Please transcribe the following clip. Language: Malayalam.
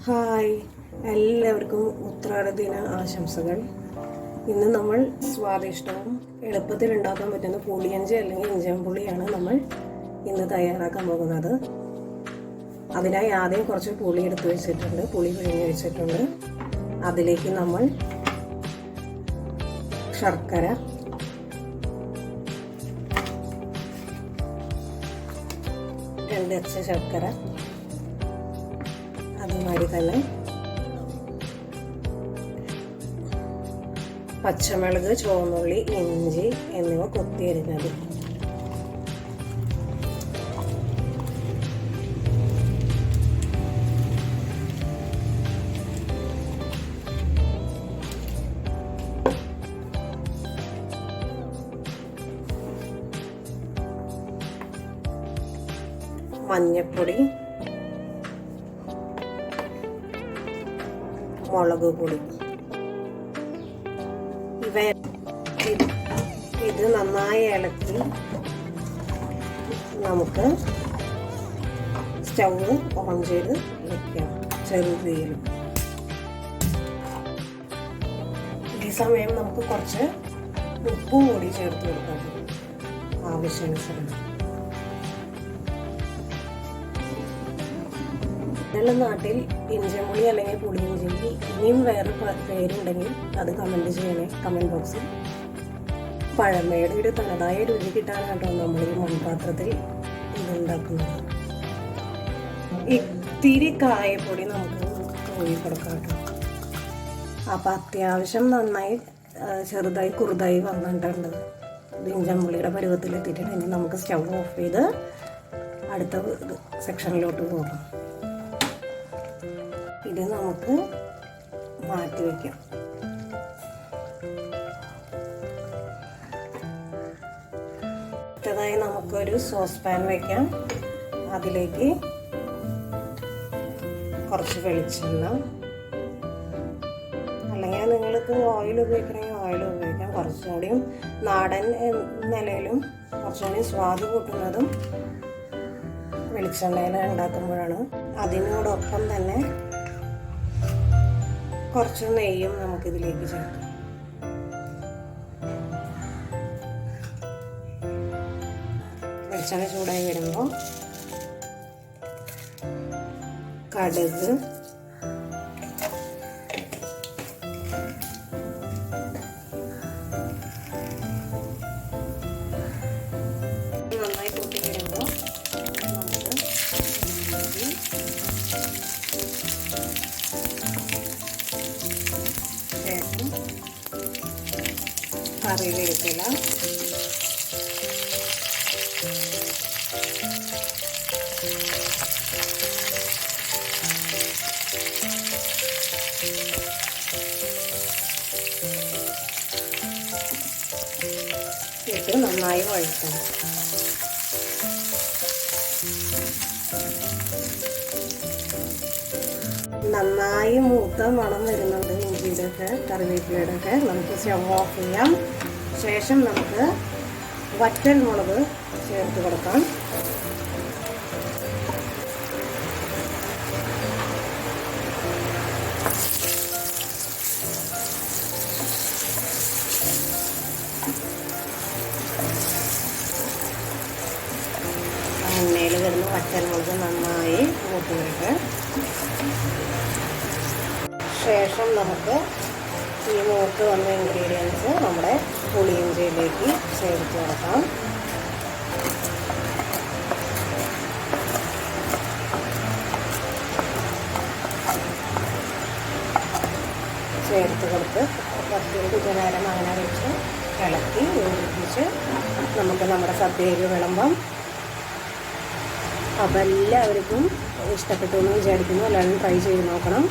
ഹായ്, എല്ലാവർക്കും ഉത്രാട ദിന ആശംസകൾ. ഇന്ന് നമ്മൾ സ്വാദിഷ്ടവും എളുപ്പത്തിൽ ഉണ്ടാക്കാൻ പറ്റുന്ന പുളിയഞ്ചി അല്ലെങ്കിൽ ഇഞ്ചമ്പുളിയാണ് നമ്മൾ ഇന്ന് തയ്യാറാക്കാൻ പോകുന്നത്. അതിനായി ആദ്യം കുറച്ച് പുളി എടുത്ത് വെച്ചിട്ടുണ്ട്, പുളി പിഴിഞ്ഞ് വെച്ചിട്ടുണ്ട്. അതിലേക്ക് നമ്മൾ ശർക്കര, രണ്ടച്ച ശർക്കര, അതുമാതിരി തന്നെ പച്ചമുളക്, ചുവന്നുള്ളി, ഇഞ്ചി എന്നിവ കൊത്തിയരിഞ്ഞത്, മഞ്ഞപ്പൊടി, മുളക് പൊടി. ഇത് നന്നായി ഇളക്കി നമുക്ക് സ്റ്റൗ ഓൺ ചെയ്ത് വെക്കാം ചെറുതീയിൽ. ഈ സമയം നമുക്ക് കുറച്ച് ഉപ്പും കൂടി ചേർത്ത് കൊടുക്കാം ആവശ്യാനുസരണം. ഞങ്ങളുടെ നാട്ടിൽ ഇഞ്ചമ്പുളി അല്ലെങ്കിൽ പുളിയിഞ്ചി ഇനിയും വേറെ പേരുണ്ടെങ്കിൽ അത് കമൻറ്റ് ചെയ്യണേ കമൻറ്റ് ബോക്സിൽ. പഴമയുടെ ഒരു തനതായ രുചി കിട്ടാനാട്ടോ നമ്മൾ ഈ മൺപാത്രത്തിൽ ഇതുണ്ടാക്കുന്നത്. ഇത്തിരി കായപ്പൊടി നമുക്ക് കോഴി കൊടുക്കാം കേട്ടോ. അപ്പം അത്യാവശ്യം നന്നായി ചെറുതായി കുറുതായി വന്നിട്ടുണ്ട്. ഇഞ്ചമ്പുളിയുടെ പരുവത്തിലെത്തിയിട്ടുണ്ടെങ്കിൽ നമുക്ക് സ്റ്റൗ ഓഫ് ചെയ്ത് അടുത്ത സെക്ഷനിലോട്ട് പോകാം. ഇത് നമുക്ക് മാറ്റി വയ്ക്കാം. അടുത്തതായി നമുക്കൊരു സോസ് പാൻ വയ്ക്കാം. അതിലേക്ക് കുറച്ച് വെളിച്ചെണ്ണ, അല്ലെങ്കിൽ നിങ്ങൾക്ക് ഓയിൽ ഉപയോഗിക്കണമെങ്കിൽ ഓയിൽ ഉപയോഗിക്കാം. കുറച്ചുകൂടിയും നാടൻ നിലയിലും കുറച്ചുകൂടി സ്വാദ് കൂട്ടുന്നതും വെളിച്ചെണ്ണയിൽ ഉണ്ടാക്കുമ്പോഴാണ്. അതിനോടൊപ്പം തന്നെ കുറച്ച് നെയ്യും നമുക്കിതിലേക്ക് ചേർക്കാം. വെളിച്ചെണ്ണ ചൂടായി വരുമ്പോൾ കടുക്, നന്നായി കൂട്ടി വരുമ്പോൾ കറിവേപ്പില, ഇട്ട് നന്നായി വഴറ്റണം. നന്നായി മൂത്ത മണം വരുന്നുണ്ട് ഇഞ്ചിയുടെ ഒക്കെ കറിവേപ്പിലയുടെ ഒക്കെ. നമുക്ക് സ്റ്റൗ ഓഫ് ചെയ്യാം. ശേഷം നമുക്ക് വറ്റൽ മുളക് ചേർത്ത് കൊടുക്കാം. എണ്ണയിൽ വരുന്ന വറ്റൽ മുളക് നന്നായി മൂത്ത്. ശേഷം നമുക്ക് ഈ മൂത്ത് വന്ന ഇൻഗ്രീഡിയൻസ് നമ്മുടെ പുളിയിഞ്ചിയിലേക്ക് ചേർത്ത് കൊടുക്കാം. ചേർത്ത് കൊടുത്ത് കുറച്ച് നേരം അങ്ങനെ വെച്ച് ഇളക്കി യോജിപ്പിച്ച് നമുക്ക് നമ്മുടെ സദ്യയിൽ വിളമ്പാം. അപ്പോൾ എല്ലാവർക്കും ഇഷ്ടപ്പെട്ടു എന്ന് വിചാരിക്കുന്നു. എല്ലാവരും ട്രൈ ചെയ്ത് നോക്കണം.